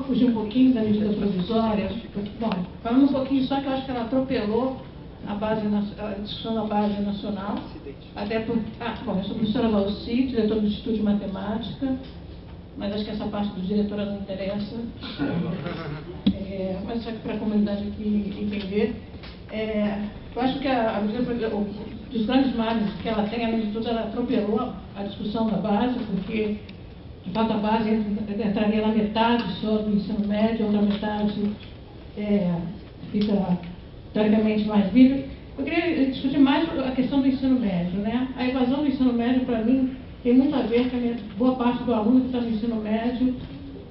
fugir um pouquinho da medida provisória. Bom, falando um pouquinho só que eu acho que ela atropelou a discussão da base nacional, até por... bom, eu sou professora Valci, diretora do Instituto de Matemática, mas acho que essa parte dos diretores não interessa. Mas só que para a comunidade aqui entender. Eu acho que a medida dos grandes males que ela tem, além de tudo, ela atropelou a discussão da base, porque, de fato, a base entraria na metade só do ensino médio, outra metade fica, teoricamente, mais livre. Eu queria discutir mais a questão do ensino médio, né? A evasão do ensino médio, para mim, tem muito a ver com a boa parte do aluno que está no ensino médio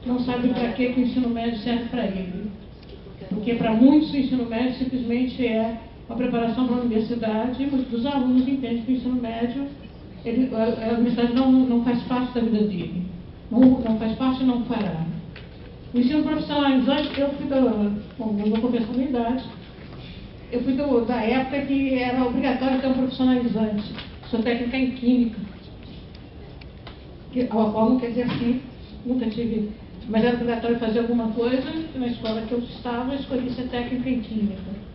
não sabe para que o ensino médio serve para ele. Porque, para muitos, o ensino médio simplesmente é uma preparação para a universidade, e muitos dos alunos entendem que o ensino médio, a universidade não faz parte da vida dele. Não faz parte e não fará. O ensino profissionalizante, eu vou confessar a minha idade, eu fui da época que era obrigatório ter um profissionalizante. Sou técnica em química. Ao qual não quer dizer que nunca tive, mas era obrigatório fazer alguma coisa, e na escola que eu estava, eu escolhi ser técnica em química.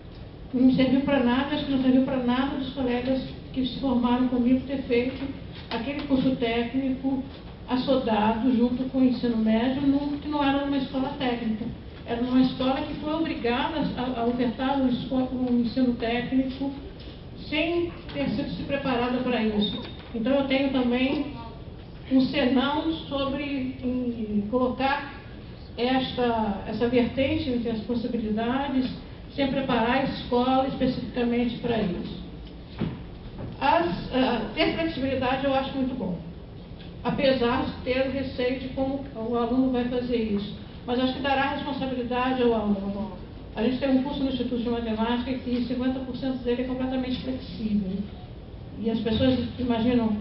Não me serviu para nada, acho que não serviu para nada dos colegas que se formaram comigo ter feito aquele curso técnico assodado junto com o ensino médio, que não era uma escola técnica. Era uma escola que foi obrigada a ofertar um ensino técnico sem ter sido se preparada para isso. Então eu tenho também um senão sobre colocar essa vertente entre as possibilidades, sem preparar a escola especificamente para isso. Ter flexibilidade eu acho muito bom, apesar de ter o receio de como o aluno vai fazer isso. Mas acho que dará responsabilidade ao aluno. A gente tem um curso no Instituto de Matemática que 50% dele é completamente flexível. E as pessoas imaginam,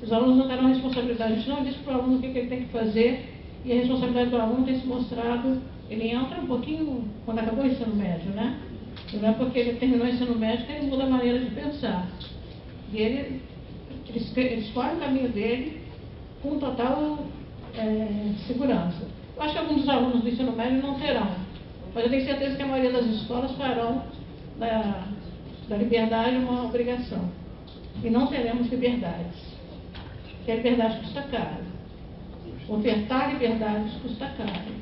os alunos não terão responsabilidade. A gente não diz para o aluno o que ele tem que fazer, e a responsabilidade do aluno tem se mostrado, ele entra um pouquinho quando acabou o ensino médio, né? Não é porque ele terminou o ensino médio que ele muda a maneira de pensar. E ele escolhe o caminho dele com total segurança. Eu acho que alguns dos alunos do ensino médio não terão, mas eu tenho certeza que a maioria das escolas farão da liberdade uma obrigação. E não teremos liberdades, porque a liberdade custa caro. Ofertar liberdades custa caro.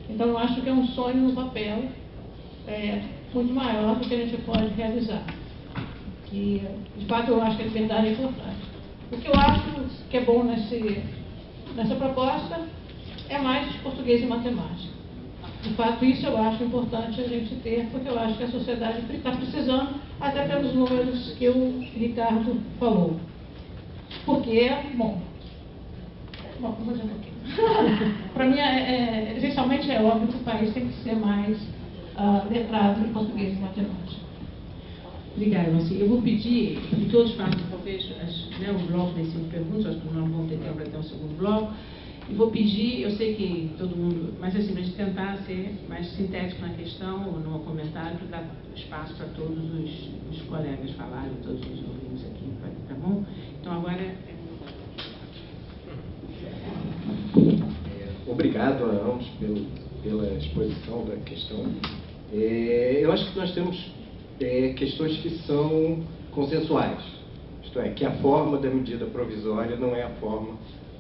Então eu acho que é um sonho no papel muito maior do que a gente pode realizar. E, de fato, eu acho que a liberdade é importante. O que eu acho que é bom nessa proposta é mais português e matemática. De fato, isso eu acho importante a gente ter, porque eu acho que a sociedade está precisando, até pelos números que o Ricardo falou. Porque, bom, vou dizer um pouquinho. Para mim, essencialmente é óbvio que o país tem que ser mais letrado em português e matemática. Obrigada, Valci. Eu vou pedir que todos façam, talvez, o bloco de 5 perguntas, acho que nós vamos ter tempo até o segundo bloco. E vou pedir, eu sei que todo mundo, mas assim, a gente tentar ser mais sintético na questão, ou no comentário, para dar espaço para todos os colegas falarem, todos os ouvintes aqui, tá bom? Então, agora... Obrigado a ambos pela exposição da questão. Eu acho que nós temos questões que são consensuais, isto é, que a forma da medida provisória não é a forma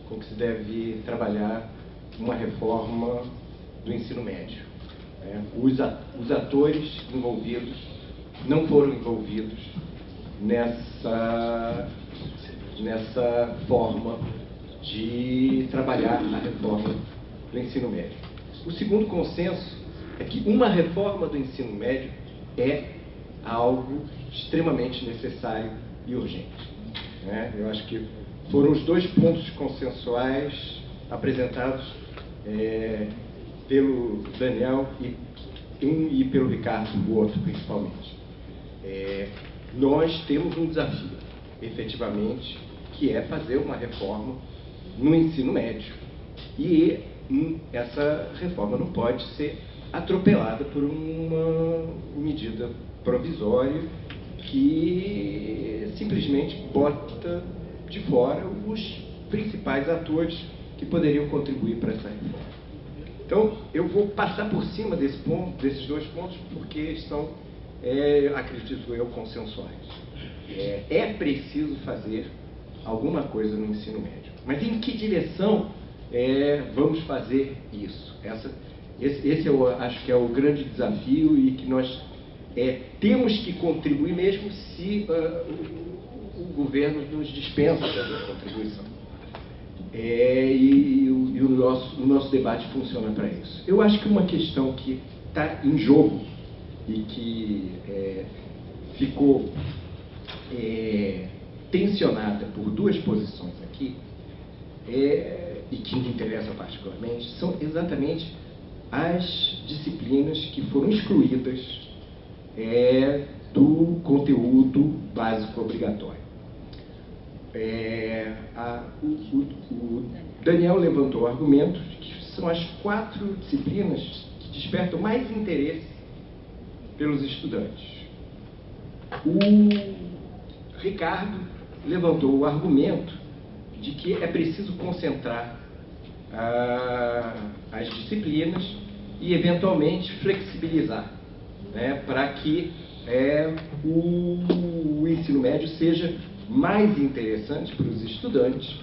com que se deve trabalhar uma reforma do ensino médio. Os atores envolvidos não foram envolvidos nessa forma de trabalhar a reforma do ensino médio. O segundo consenso é que uma reforma do ensino médio é algo extremamente necessário e urgente. Eu acho que foram os dois pontos consensuais apresentados pelo Daniel e pelo Ricardo, o outro principalmente. Nós temos um desafio, efetivamente, que é fazer uma reforma no ensino médio. E essa reforma não pode ser atropelada por uma medida provisória que simplesmente bota de fora os principais atores que poderiam contribuir para essa reforma. Então, eu vou passar por cima desses dois pontos, porque são, acredito eu, consensuais. É preciso fazer alguma coisa no ensino médio. Mas em que direção vamos fazer isso? Esse eu acho que é o grande desafio e que nós temos que contribuir mesmo se o governo nos dispensa dessa contribuição. E o nosso debate funciona para isso. Eu acho que uma questão que está em jogo e que ficou tensionada por duas posições aqui, e que me interessa particularmente, são exatamente as disciplinas que foram excluídas do conteúdo básico obrigatório. O Daniel levantou o argumento de que são as 4 disciplinas que despertam mais interesse pelos estudantes. O Ricardo levantou o argumento de que é preciso concentrar as disciplinas e, eventualmente, flexibilizar, né, para que o ensino médio seja mais interessante para os estudantes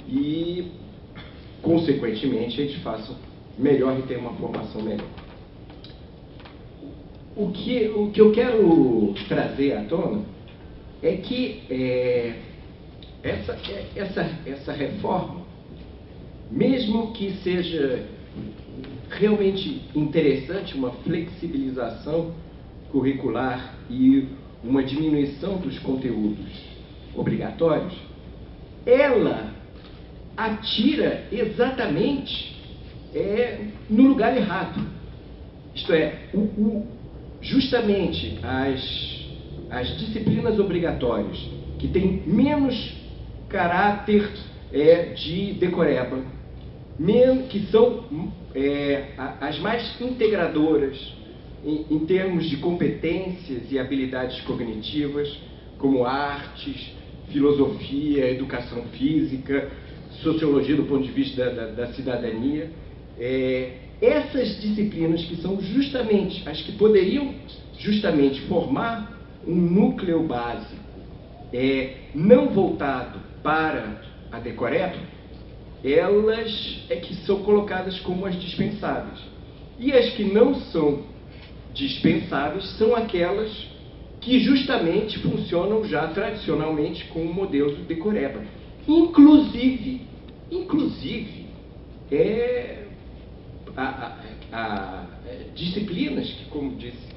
e, consequentemente, eles façam melhor e tenham uma formação melhor. O que eu quero trazer à tona é que essa reforma, mesmo que seja realmente interessante, uma flexibilização curricular e uma diminuição dos conteúdos obrigatórios, ela atira exatamente no lugar errado. Isto é, justamente as disciplinas obrigatórias que têm menos caráter de decoreba, que são as mais integradoras em termos de competências e habilidades cognitivas, como artes, filosofia, educação física, sociologia do ponto de vista da cidadania. Essas disciplinas que são justamente as que poderiam justamente formar um núcleo básico não voltado para a decoreba, elas que são colocadas como as dispensáveis. E as que não são dispensáveis são aquelas que justamente funcionam já tradicionalmente com o modelo do decoreba. Inclusive, disciplinas que, como disse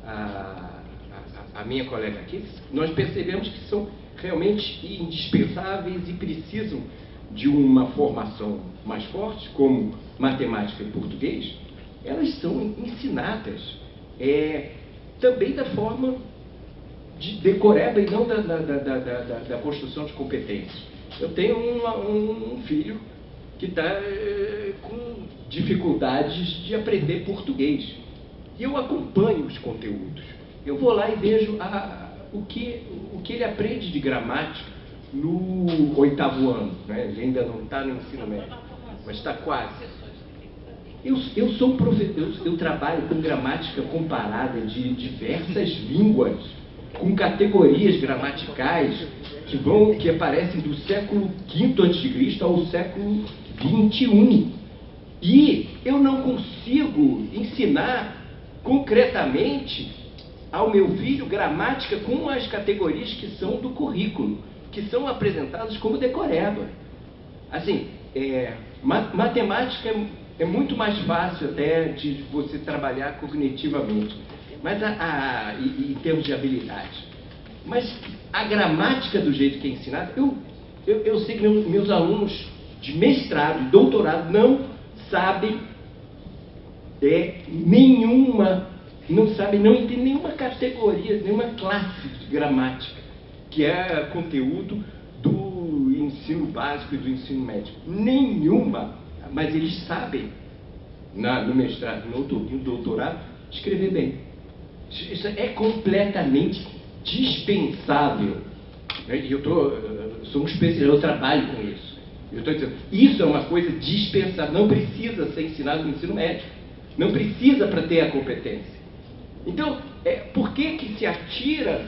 a minha colega aqui, nós percebemos que são realmente indispensáveis e precisam de uma formação mais forte, como matemática e português. Elas são ensinadas também da forma de decoreba e não da construção de competências. Eu tenho um filho que está com dificuldades de aprender português. E eu acompanho os conteúdos. Eu vou lá e vejo o que ele aprende de gramática no 8º ano. Né? Ele ainda não está no ensino médio, mas está quase. Eu sou um professor, eu trabalho com gramática comparada de diversas línguas, com categorias gramaticais que aparecem do século V a.C. ao século XXI. E eu não consigo ensinar concretamente ao meu filho gramática com as categorias que são do currículo, que são apresentadas como decoreba. Assim, matemática é muito mais fácil até de você trabalhar cognitivamente, mas em termos de habilidade. Mas a gramática do jeito que é ensinada, eu sei que meus alunos de mestrado e doutorado não sabem não entendem nenhuma categoria, nenhuma classe de gramática, que é conteúdo do ensino básico e do ensino médio. Nenhuma, mas eles sabem, no mestrado, no doutorado, escrever bem. Isso é completamente dispensável. E eu sou um especialista, eu trabalho com isso. Eu estou dizendo, isso é uma coisa dispensável, não precisa ser ensinado no ensino médio. Não precisa para ter a competência. Então, por que se atira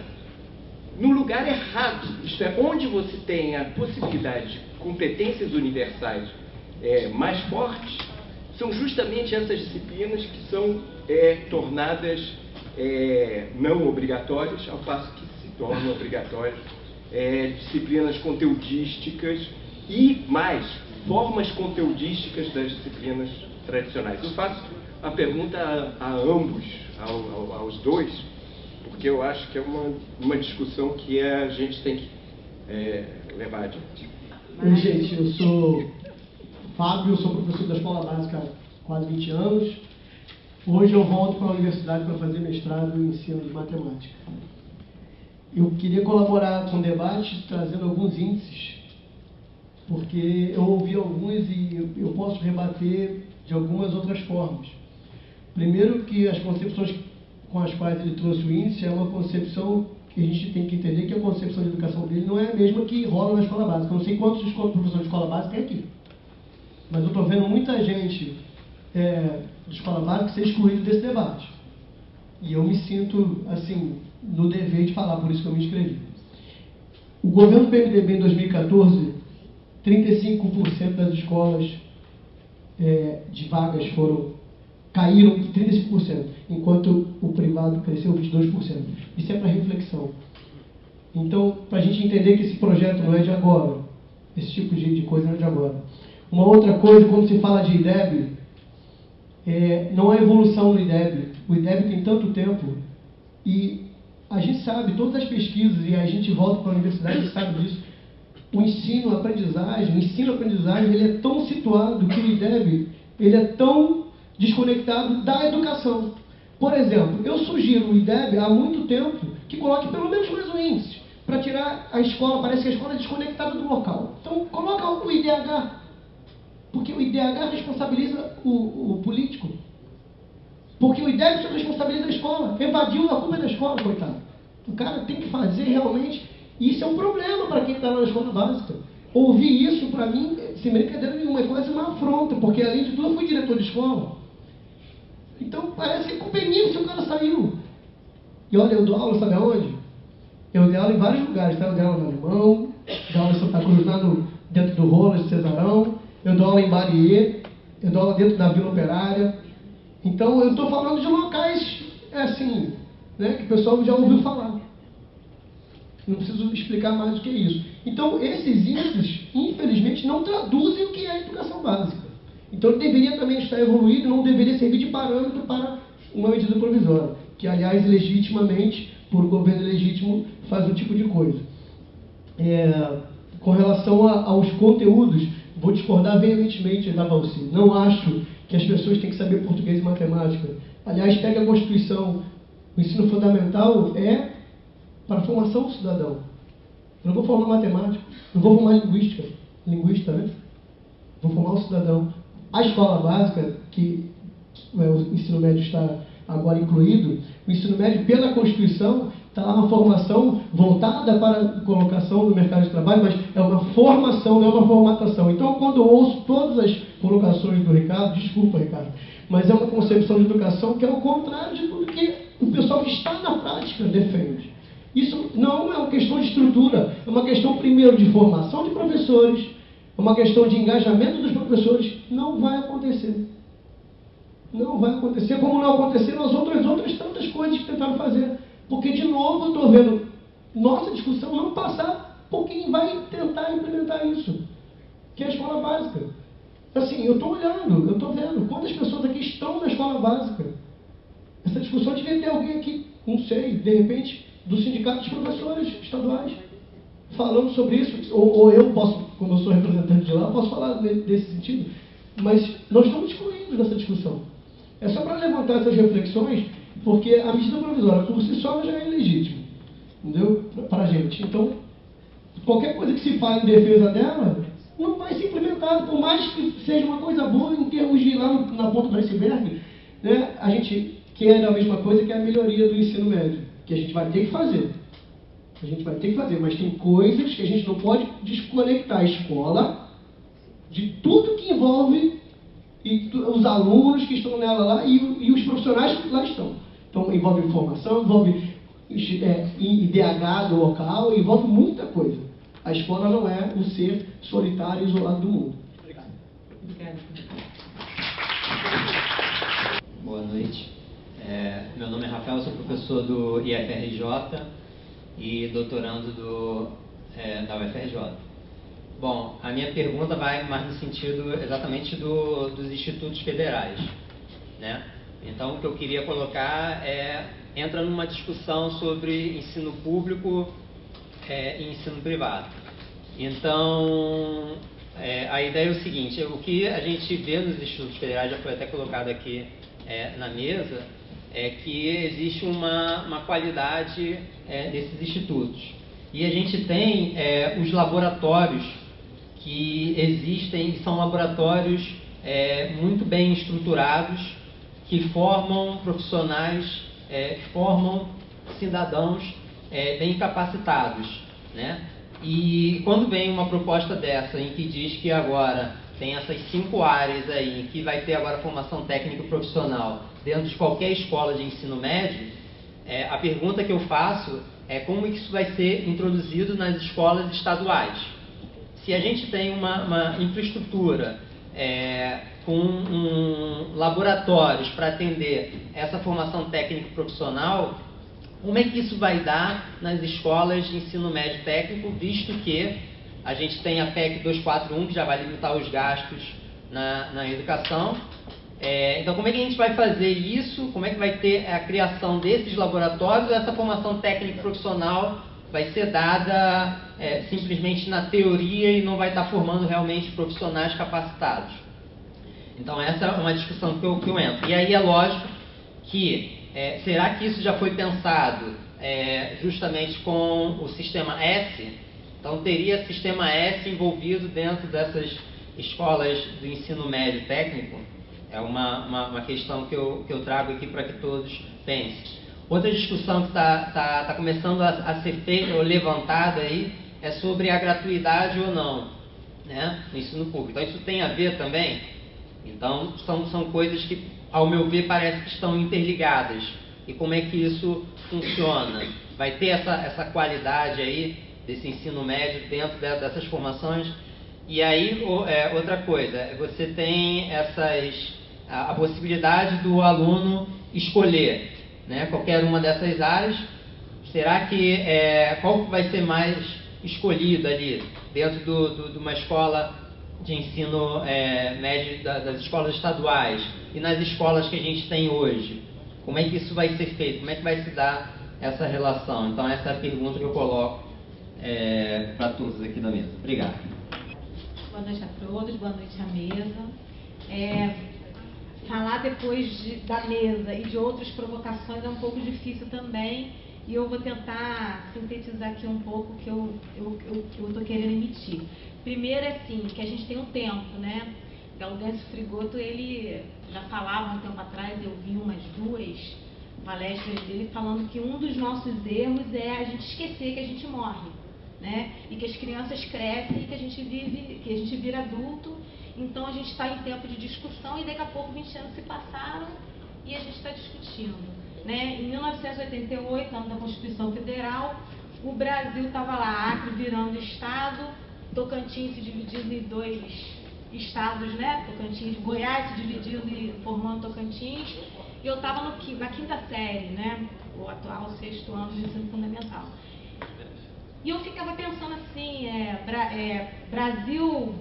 no lugar errado? Isto é, onde você tem a possibilidade de competências universais mais fortes, são justamente essas disciplinas que são tornadas não obrigatórias, ao passo que se tornam obrigatórias disciplinas conteudísticas e mais formas conteudísticas das disciplinas tradicionais. Eu faço a pergunta a ambos, aos dois, porque eu acho que é uma discussão que a gente tem que levar adiante. Oi, gente, eu sou Fábio, sou professor da Escola Básica há quase 20 anos. Hoje eu volto para a universidade para fazer mestrado em ensino de matemática. Eu queria colaborar com o debate trazendo alguns índices, porque eu ouvi alguns e eu posso rebater de algumas outras formas. Primeiro, que as concepções com as quais ele trouxe o índice é uma concepção que a gente tem que entender que a concepção de educação dele não é a mesma que rola na escola básica. Eu não sei quantos professores de escola básica tem aqui, mas eu estou vendo muita gente de escola básica ser excluído desse debate. E eu me sinto, assim, no dever de falar, por isso que eu me inscrevi. O governo do PMDB em 2014, 35% das escolas de vagas caíram em 35%, enquanto o privado cresceu 22%. Isso é para reflexão. Então, para a gente entender que esse projeto não é de agora, esse tipo de coisa não é de agora. Uma outra coisa, quando se fala de IDEB, não há evolução no IDEB. O IDEB tem tanto tempo e a gente sabe, todas as pesquisas, e a gente volta para a universidade e sabe disso, o ensino-aprendizagem, ele é tão situado que o IDEB ele é tão desconectado da educação. Por exemplo, eu sugiro o IDEB há muito tempo que coloque pelo menos mais um índice para tirar a escola, parece que a escola é desconectada do local. Então, coloca o IDH, porque o IDH responsabiliza o político. Porque o IDEB só responsabiliza a escola. Evadiu, a culpa é da escola, coitado. O cara tem que fazer realmente. E isso é um problema para quem está lá na escola básica. Ouvir isso, para mim, sem brincadeira nenhuma, é quase uma afronta, porque além de tudo eu fui diretor de escola. Então parece que a culpa é minha se o cara saiu. E olha, eu dou aula, sabe aonde? Eu dei aula em vários lugares, tá? Eu dei aula no Alemão, dei aula em Santa Cruz, lá dentro do Rolas de Cesarão, eu dou aula em Bariê, eu dou aula dentro da Vila Operária. Então eu estou falando de locais, assim, né, que o pessoal já ouviu falar. Não preciso explicar mais o que é isso. Então, esses índices, infelizmente, não traduzem o que é a educação básica. Então, ele deveria também estar evoluído, não deveria servir de parâmetro para uma medida provisória, que, aliás, legitimamente, por governo legítimo, faz um tipo de coisa. Com relação aos conteúdos, vou discordar veementemente da Valci. Não acho que as pessoas têm que saber português e matemática. Aliás, pega a Constituição. O ensino fundamental é para a formação do cidadão. Eu não vou formar matemático, não vou formar linguista, né? Vou formar o cidadão. A escola básica, que o ensino médio está agora incluído, o ensino médio, pela Constituição, está lá uma formação voltada para a colocação no mercado de trabalho, mas é uma formação, não é uma formatação. Então, quando eu ouço todas as colocações do Ricardo, desculpa, Ricardo, mas é uma concepção de educação que é o contrário de tudo que o pessoal que está na prática defende. Isso não é uma questão de estrutura, é uma questão, primeiro, de formação de professores, é uma questão de engajamento dos professores. Não vai acontecer. Não vai acontecer, como não aconteceram as outras tantas coisas que tentaram fazer. Porque, de novo, eu estou vendo nossa discussão não passar por quem vai tentar implementar isso, que é a escola básica. Assim, eu estou olhando, eu estou vendo quantas pessoas aqui estão na escola básica. Essa discussão devia ter alguém aqui, não sei, de repente, do sindicato dos professores estaduais, falando sobre isso. Ou eu posso, como eu sou representante de lá, posso falar desse sentido. Mas nós estamos excluídos dessa discussão. É só para levantar essas reflexões, porque a medida provisória por si só já é ilegítima, entendeu? Para a gente. Então, qualquer coisa que se fale em defesa dela não vai ser implementada, por mais que seja uma coisa boa em termos de ir lá na ponta do iceberg, né? A gente quer a mesma coisa que a melhoria do ensino médio, que a gente vai ter que fazer. A gente vai ter que fazer, mas tem coisas que a gente não pode desconectar a escola de tudo que envolve os alunos que estão nela lá e os profissionais que lá estão. Então, envolve informação, envolve IDH do local, envolve muita coisa. A escola não é um ser solitário e isolado do mundo. Obrigado. Boa noite. Meu nome é Rafael, sou professor do IFRJ e doutorando da UFRJ. Bom, a minha pergunta vai mais no sentido exatamente dos institutos federais, né? Então, o que eu queria colocar entra numa discussão sobre ensino público e ensino privado. Então, a ideia é o seguinte: o que a gente vê nos institutos federais, já foi até colocado aqui na mesa, é que existe uma qualidade desses institutos. E a gente tem os laboratórios que existem, e são laboratórios muito bem estruturados, que formam profissionais, formam cidadãos bem capacitados, né? E quando vem uma proposta dessa, em que diz que agora tem essas 5 áreas aí, em que vai ter agora formação técnica e profissional dentro de qualquer escola de ensino médio, a pergunta que eu faço é como isso vai ser introduzido nas escolas estaduais. Se a gente tem uma infraestrutura com laboratórios para atender essa formação técnica e profissional, como é que isso vai dar nas escolas de ensino médio técnico, visto que a gente tem a PEC 241, que já vai limitar os gastos na educação. Então, como é que a gente vai fazer isso? Como é que vai ter a criação desses laboratórios? Essa formação técnica e profissional vai ser dada simplesmente na teoria e não vai estar formando realmente profissionais capacitados. Então, essa é uma discussão que eu entro. E aí é lógico que, será que isso já foi pensado justamente com o sistema S? Então, teria sistema S envolvido dentro dessas escolas do ensino médio técnico? É uma questão que eu trago aqui para que todos pensem. Outra discussão que está começando a ser feita ou levantada aí é sobre a gratuidade ou não, né, no ensino público. Então, isso tem a ver também. Então, são coisas que, ao meu ver, parece que estão interligadas. E como é que isso funciona? Vai ter essa qualidade aí desse ensino médio dentro dessas formações? E aí, outra coisa, você tem a possibilidade do aluno escolher, né, qualquer uma dessas áreas. Será que qual vai ser mais escolhido ali dentro de uma escola de ensino médio das escolas estaduais e nas escolas que a gente tem hoje? Como é que isso vai ser feito? Como é que vai se dar essa relação? Então, essa é a pergunta que eu coloco para todos aqui na mesa. Obrigado. Boa noite a todos, boa noite à mesa. Falar depois da mesa e de outras provocações é um pouco difícil também, e eu vou tentar sintetizar aqui um pouco o que eu estou querendo emitir. Primeiro é assim, que a gente tem um tempo, né? Gaudêncio Frigoto, ele já falava um tempo atrás, eu vi umas 2 palestras dele falando que um dos nossos erros é a gente esquecer que a gente morre, né? E que as crianças crescem e que a gente vira adulto. Então a gente está em tempo de discussão e daqui a pouco 20 anos se passaram e a gente está discutindo, né? Em 1988, ano da Constituição Federal, o Brasil estava lá, Acre virando estado, Tocantins se dividindo em 2 estados, né? Tocantins, Goiás se dividindo e formando Tocantins. E eu estava na 5ª série, né? O atual 6º ano de ensino fundamental. E eu ficava pensando assim, Brasil,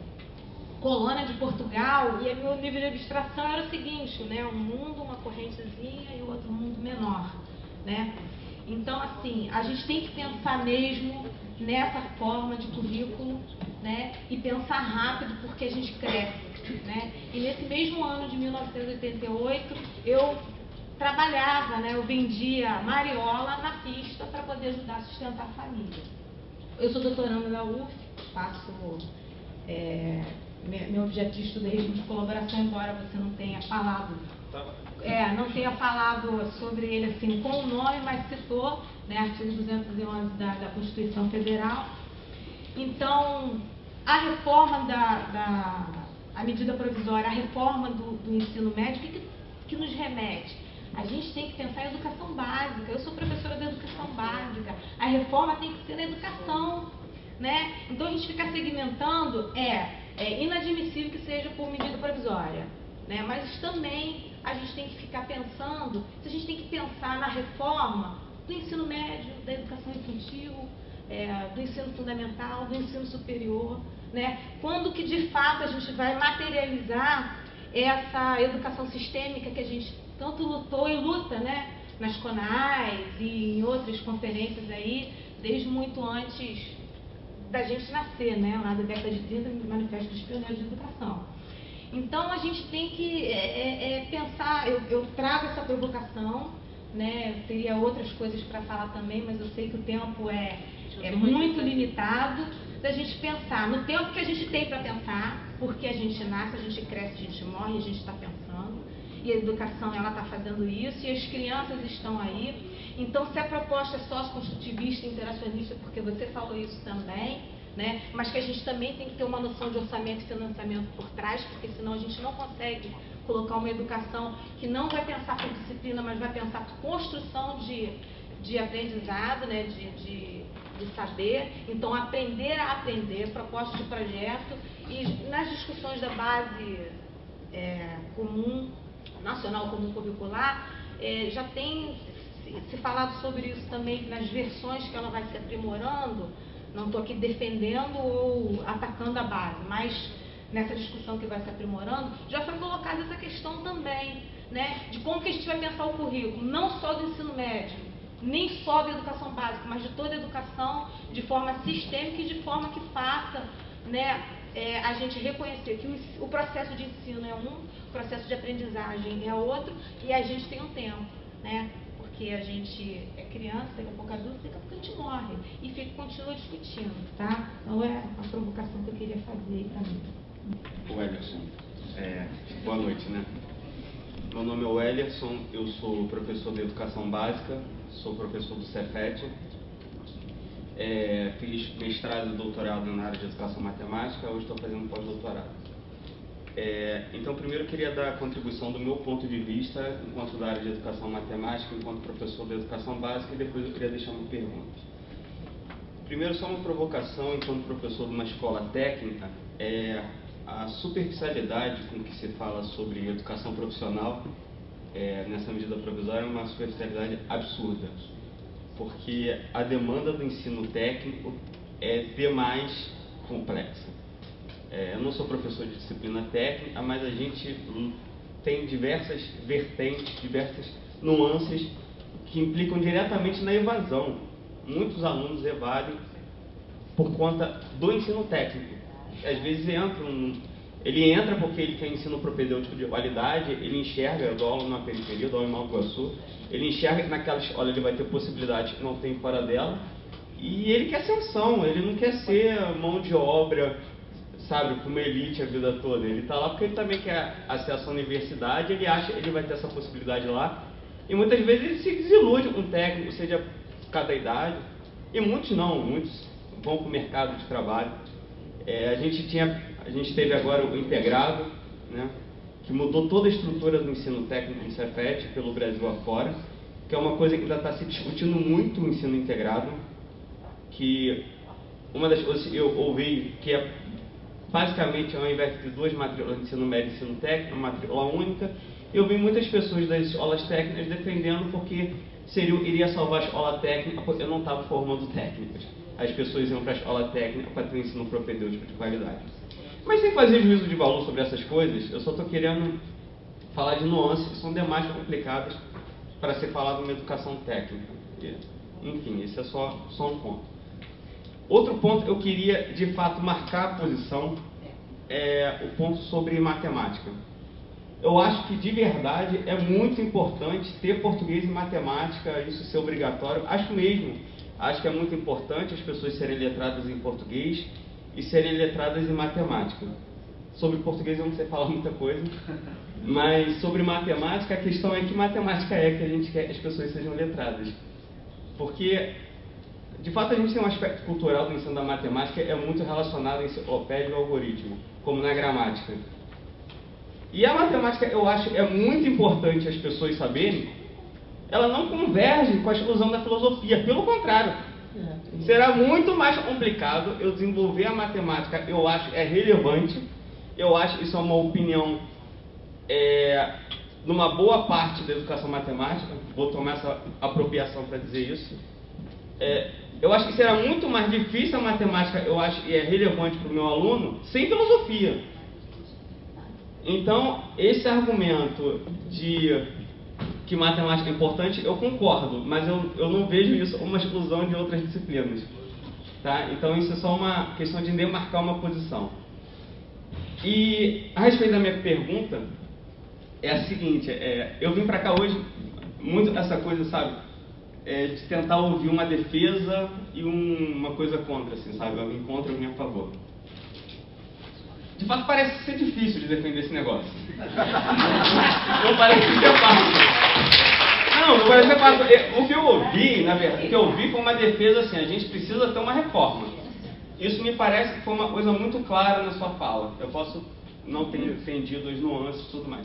colônia de Portugal, e meu nível de abstração era o seguinte, né? Um mundo, uma correntezinha e o outro mundo menor, né? Então, assim, a gente tem que pensar mesmo nessa forma de currículo, né? E pensar rápido, porque a gente cresce, né? E nesse mesmo ano de 1988, eu trabalhava, né? Eu vendia mariola na pista para poder ajudar a sustentar a família. Eu sou doutoranda da UF, faço... meu objeto de estudo é regime de colaboração, embora você não tenha falado, não tenha falado sobre ele assim com o nome, mas citou, né, artigo 211 da Constituição Federal. Então, a reforma a medida provisória, a reforma do ensino médio, que nos remete? A gente tem que pensar em educação básica. Eu sou professora de educação básica. A reforma tem que ser na educação, né? Então, a gente ficar segmentando é inadmissível que seja por medida provisória, né? Mas também a gente tem que ficar pensando, se a gente tem que pensar na reforma do ensino médio, da educação infantil, do ensino fundamental, do ensino superior, né? Quando que de fato a gente vai materializar essa educação sistêmica que a gente tanto lutou e luta, né? Nas CONAIs e em outras conferências aí, desde muito antes da gente nascer, né? Lá da década de 30, no Manifesto dos Pioneiros de Educação. Então, a gente tem que pensar, eu trago essa provocação, né? Teria outras coisas para falar também, mas eu sei que o tempo é muito limitado, da gente pensar no tempo que a gente tem para pensar, porque a gente nasce, a gente cresce, a gente morre, a gente está pensando, e a educação ela está fazendo isso, e as crianças estão aí. Então, se a proposta é socioconstrutivista e interacionista, porque você falou isso também, né? Mas que a gente também tem que ter uma noção de orçamento e financiamento por trás, porque senão a gente não consegue colocar uma educação que não vai pensar por disciplina, mas vai pensar por construção de aprendizado, né? de saber. Então, aprender a aprender, proposta de projeto, e nas discussões da base comum, nacional comum curricular, já tem se falado sobre isso também, nas versões que ela vai se aprimorando. Não estou aqui defendendo ou atacando a base, mas nessa discussão que vai se aprimorando, já foi colocada essa questão também, né, de como que a gente vai pensar o currículo, não só do ensino médio, nem só da educação básica, mas de toda a educação de forma sistêmica e de forma que faça, né, a gente reconhecer que o processo de ensino é um, o processo de aprendizagem é outro, e a gente tem um tempo, né? Porque a gente é criança, daqui a pouco adulto, daqui a pouco a gente morre. E continua discutindo, tá? Então é a provocação que eu queria fazer aí também. O Ellerson, boa noite, né? Meu nome é o Ellerson, eu sou professor de educação básica, sou professor do Cefet. Fiz mestrado e doutorado na área de educação matemática, hoje estou fazendo pós-doutorado. Então, primeiro eu queria dar a contribuição do meu ponto de vista, enquanto da área de educação matemática, enquanto professor de educação básica, e depois eu queria deixar uma pergunta. Primeiro, só uma provocação, enquanto professor de uma escola técnica, a superficialidade com que se fala sobre educação profissional, nessa medida provisória, é uma superficialidade absurda, porque a demanda do ensino técnico é demais complexa. Eu não sou professor de disciplina técnica, mas a gente tem diversas vertentes, diversas nuances que implicam diretamente na evasão. Muitos alunos evadem por conta do ensino técnico. Às vezes ele entra porque ele quer ensino propedêutico de qualidade, ele enxerga, eu dou aula na periferia, dou aula em Nova Iguaçu, ele enxerga que naquela escola ele vai ter possibilidade que não tem fora dela, e ele quer ascensão, ele não quer ser mão de obra, sabe, como elite a vida toda. Ele está lá porque ele também quer acesso à universidade, ele acha que ele vai ter essa possibilidade lá, e muitas vezes ele se desilude com o técnico, seja por cada idade, e muitos não, muitos vão para o mercado de trabalho. A gente teve agora o integrado, né, que mudou toda a estrutura do ensino técnico no Cefet pelo Brasil afora, que é uma coisa que ainda está se discutindo muito o ensino integrado, que uma das coisas que eu ouvi que basicamente, ao invés de ter duas matrículas de ensino médio e ensino técnico, uma matrícula única, eu vi muitas pessoas das escolas técnicas defendendo porque iria salvar a escola técnica, porque eu não estava formando técnicos. As pessoas iam para a escola técnica para ter um ensino propedêutico de qualidade. Mas sem fazer juízo de valor sobre essas coisas, eu só estou querendo falar de nuances que são demais complicadas para ser falado numa educação técnica. Enfim, esse é só um ponto. Outro ponto que eu queria, de fato, marcar a posição é o ponto sobre matemática. Eu acho que, de verdade, é muito importante ter português e matemática, isso ser obrigatório. Acho que é muito importante as pessoas serem letradas em português e serem letradas em matemática. Sobre português eu não sei falar muita coisa, mas sobre matemática, a questão é que matemática é que a gente quer que as pessoas sejam letradas. Porque De fato, a gente tem um aspecto cultural do ensino da matemática é muito relacionado à enciclopédia e ao algoritmo, como na gramática. E a matemática, eu acho, é muito importante as pessoas saberem, ela não converge com a exclusão da filosofia, pelo contrário. Será muito mais complicado eu desenvolver a matemática, eu acho, é relevante, eu acho isso é uma opinião numa boa parte da educação matemática, vou tomar essa apropriação para dizer isso. Eu acho que será muito mais difícil a matemática, eu acho, e é relevante para o meu aluno, sem filosofia. Então, esse argumento de que matemática é importante, eu concordo, mas eu não vejo isso como uma exclusão de outras disciplinas. Tá? Então, isso é só uma questão de demarcar uma posição. E, a respeito da minha pergunta, é a seguinte, eu vim para cá hoje, muito essa coisa, sabe, de tentar ouvir uma defesa e uma coisa contra, assim, sabe, eu vim contra e eu vim a favor. De fato, parece ser difícil de defender esse negócio. Não parece ser fácil. Não parece ser fácil. O que eu ouvi, na verdade, o que eu ouvi foi uma defesa assim, a gente precisa ter uma reforma. Isso me parece que foi uma coisa muito clara na sua fala. Eu posso não ter entendido as nuances e tudo mais.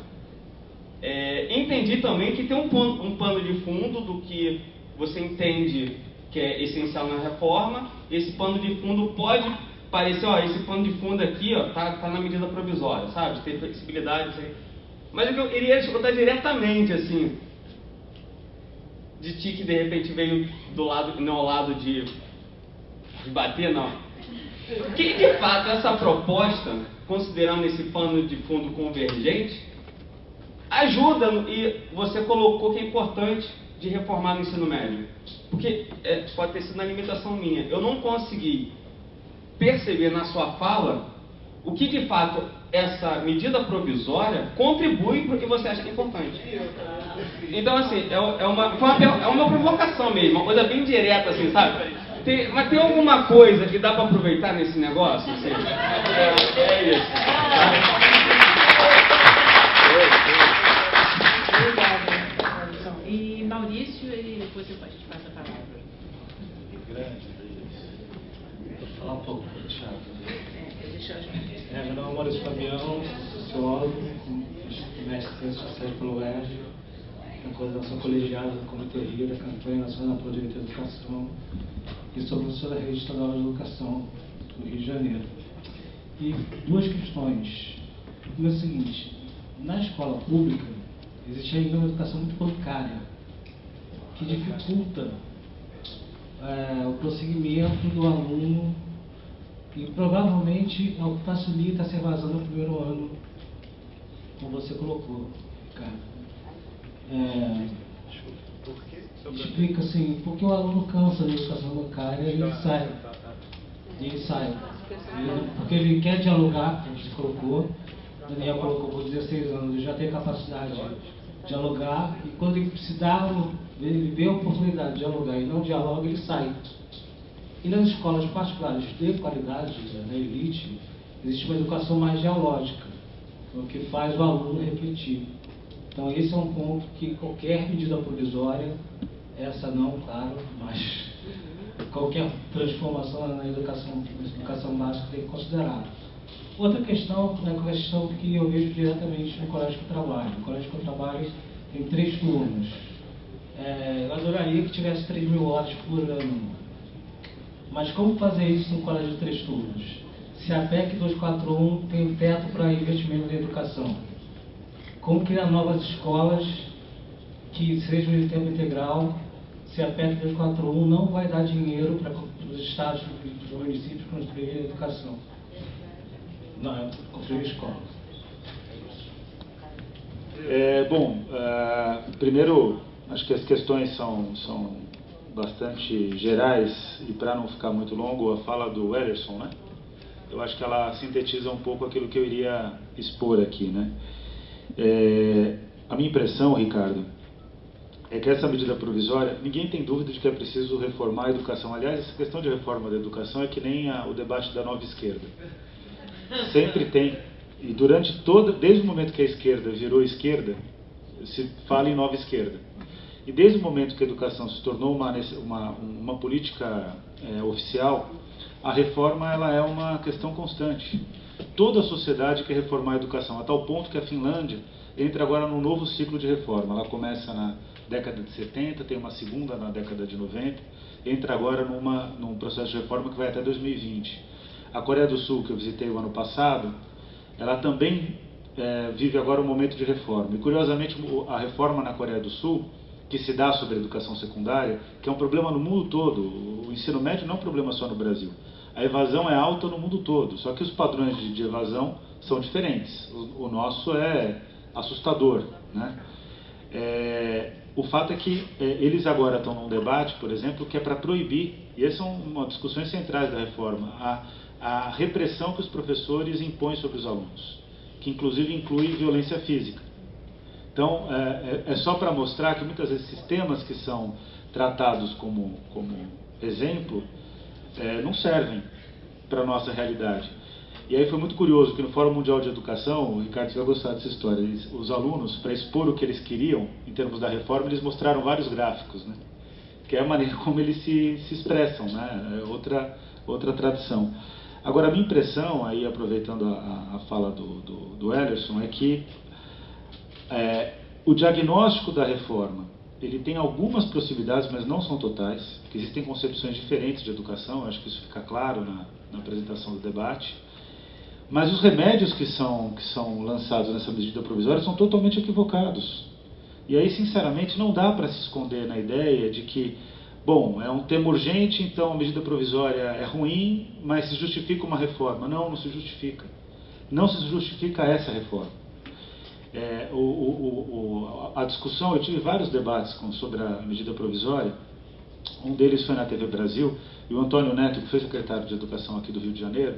Entendi também que tem um pano de fundo do que você entende que é essencial na reforma. Esse pano de fundo pode parecer, esse pano de fundo aqui, tá na medida provisória, sabe? De ter flexibilidade, assim. Mas o que eu queria escutar diretamente, assim, de ti que de repente veio do lado, não ao lado de bater, não. Que de fato essa proposta, considerando esse pano de fundo convergente, ajuda, e você colocou que é importante de reformar no ensino médio. Porque pode ter sido uma limitação minha. Eu não consegui perceber na sua fala o que de fato essa medida provisória contribui para o que você acha que é importante. Então, assim, é uma provocação mesmo, uma coisa bem direta, assim, sabe? Mas tem alguma coisa que dá para aproveitar nesse negócio? Assim? É isso. Obrigada. E Maurício, e depois a gente passa a palavra. Vou falar um pouco, Thiago. Meu nome é Maurício Fabião, sociólogo, mestre em Ciências pelo UERJ, na coordenação colegiada da Comiteria da Campanha Nacional pelo Direito à Educação e sou professor da Rede Estadual de Educação do Rio de Janeiro. E duas questões. Uma é o seguinte, na escola pública existe ainda uma educação muito bancária, que dificulta o prosseguimento do aluno e provavelmente é o que facilita essa evasão no primeiro ano, como você colocou, Ricardo. Explica assim, porque o aluno cansa da educação bancária e ele sai. Porque ele quer dialogar, como você colocou, Daniel colocou por 16 anos, ele já tem capacidade de dialogar, e quando ele ele vê a oportunidade de dialogar e não dialoga, ele sai. E nas escolas particulares de qualidade, na elite, existe uma educação mais dialógica, o que faz o aluno refletir. Então esse é um ponto que qualquer medida provisória, essa não, claro, mas qualquer transformação na educação básica tem que considerar. Outra questão é a questão que eu vejo diretamente no colégio que eu trabalho. No colégio que eu trabalho tem 3 turnos. Eu adoraria que tivesse 3.000 horas por ano. Mas como fazer isso num colégio de 3 turnos? Se a PEC 241 tem um teto para investimento em educação, como criar novas escolas que sejam de tempo integral, se a PEC 241 não vai dar dinheiro para os estados e os municípios construírem a educação? Não, construir escolas. Primeiro, acho que as questões são bastante gerais, e para não ficar muito longo, a fala do Ederson, né? Eu acho que ela sintetiza um pouco aquilo que eu iria expor aqui, né? A minha impressão, Ricardo, é que essa medida provisória, ninguém tem dúvida de que é preciso reformar a educação. Aliás, essa questão de reforma da educação é que nem o debate da nova esquerda. Sempre tem, e desde o momento que a esquerda virou esquerda, se fala em nova esquerda. E desde o momento que a educação se tornou uma política oficial, a reforma ela é uma questão constante. Toda a sociedade quer reformar a educação, a tal ponto que a Finlândia entra agora num novo ciclo de reforma. Ela começa na década de 70, tem uma segunda na década de 90, entra agora num processo de reforma que vai até 2020. A Coreia do Sul, que eu visitei o ano passado, ela também vive agora um momento de reforma. E curiosamente, a reforma na Coreia do Sul, que se dá sobre a educação secundária, que é um problema no mundo todo, o ensino médio não é um problema só no Brasil. A evasão é alta no mundo todo, só que os padrões de evasão são diferentes. O nosso é assustador, né? O fato é que eles agora estão num debate, por exemplo, que é para proibir, e essas são uma das discussões centrais da reforma, a repressão que os professores impõem sobre os alunos, que inclusive inclui violência física. Então, é só para mostrar que muitas vezes sistemas que são tratados como exemplo não servem para a nossa realidade. E aí foi muito curioso que no Fórum Mundial de Educação, o Ricardo vai gostar dessa história, os alunos, para expor o que eles queriam em termos da reforma, eles mostraram vários gráficos, né? Que é a maneira como eles se expressam, né? Outra tradição. Agora, a minha impressão, aí aproveitando a fala do Ellerson, é que o diagnóstico da reforma, ele tem algumas proximidades, mas não são totais, que existem concepções diferentes de educação, acho que isso fica claro na apresentação do debate, mas os remédios que são lançados nessa medida provisória são totalmente equivocados. E aí, sinceramente, não dá para se esconder na ideia de que, bom, é um tema urgente, então a medida provisória é ruim, mas se justifica uma reforma. Não se justifica. Não se justifica essa reforma. A discussão, eu tive vários debates sobre a medida provisória, um deles foi na TV Brasil, e o Antônio Neto, que foi secretário de Educação aqui do Rio de Janeiro,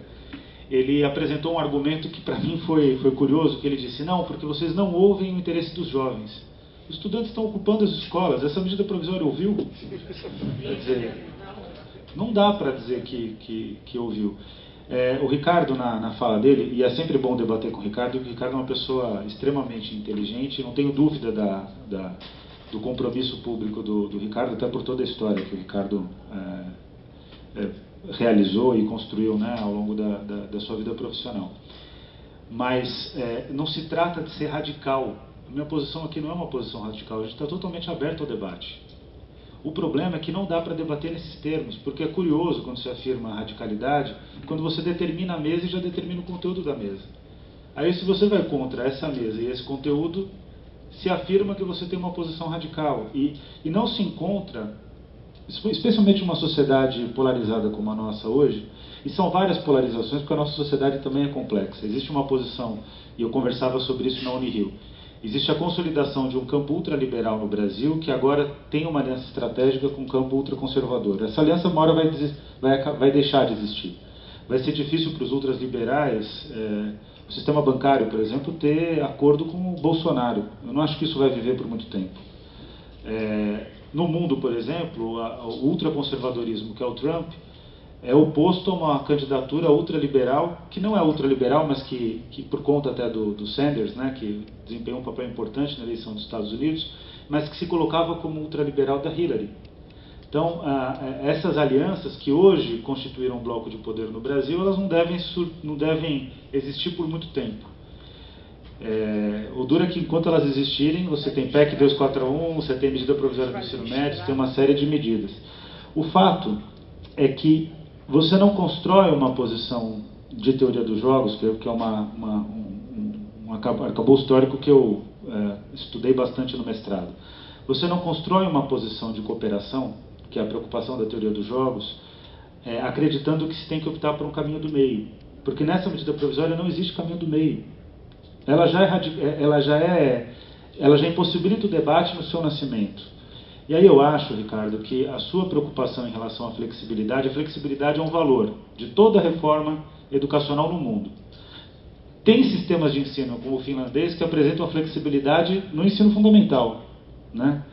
ele apresentou um argumento que para mim foi curioso, que ele disse, não, porque vocês não ouvem o interesse dos jovens. Os estudantes estão ocupando as escolas, essa medida provisória ouviu? Quer dizer, não dá para dizer que ouviu. O Ricardo, na fala dele, e é sempre bom debater com o Ricardo, porque o Ricardo é uma pessoa extremamente inteligente, não tenho dúvida do compromisso público do Ricardo, até por toda a história que o Ricardo realizou e construiu, né, ao longo da sua vida profissional. Mas não se trata de ser radical. A minha posição aqui não é uma posição radical, a gente está totalmente aberto ao debate. O problema é que não dá para debater nesses termos, porque é curioso quando se afirma a radicalidade, quando você determina a mesa e já determina o conteúdo da mesa. Aí, se você vai contra essa mesa e esse conteúdo, se afirma que você tem uma posição radical. E não se encontra, especialmente uma sociedade polarizada como a nossa hoje, e são várias polarizações, porque a nossa sociedade também é complexa. Existe uma posição, e eu conversava sobre isso na Unirio, existe a consolidação de um campo ultraliberal no Brasil, que agora tem uma aliança estratégica com um campo ultraconservador. Essa aliança uma hora vai deixar de existir. Vai ser difícil para os ultraliberais, o sistema bancário, por exemplo, ter acordo com o Bolsonaro. Eu não acho que isso vai viver por muito tempo. No mundo, por exemplo, o ultraconservadorismo, que é o Trump, é oposto a uma candidatura ultraliberal, que não é ultraliberal, mas que por conta até do Sanders, né, que desempenhou um papel importante na eleição dos Estados Unidos, mas que se colocava como ultraliberal da Hillary. Então, essas alianças que hoje constituíram um bloco de poder no Brasil, elas não devem existir por muito tempo. O duro é que enquanto elas existirem, você tem PEC 241, você tem medida provisória do ensino médio, você tem uma série de medidas. O fato é que você não constrói uma posição de teoria dos jogos, que é um arcabouço histórico que eu estudei bastante no mestrado. Você não constrói uma posição de cooperação, que é a preocupação da teoria dos jogos, acreditando que se tem que optar por um caminho do meio. Porque nessa medida provisória não existe caminho do meio. Ela já impossibilita o debate no seu nascimento. E aí eu acho, Ricardo, que a sua preocupação em relação à flexibilidade, a flexibilidade é um valor de toda reforma educacional no mundo. Tem sistemas de ensino, como o finlandês, que apresentam a flexibilidade no ensino fundamental, né?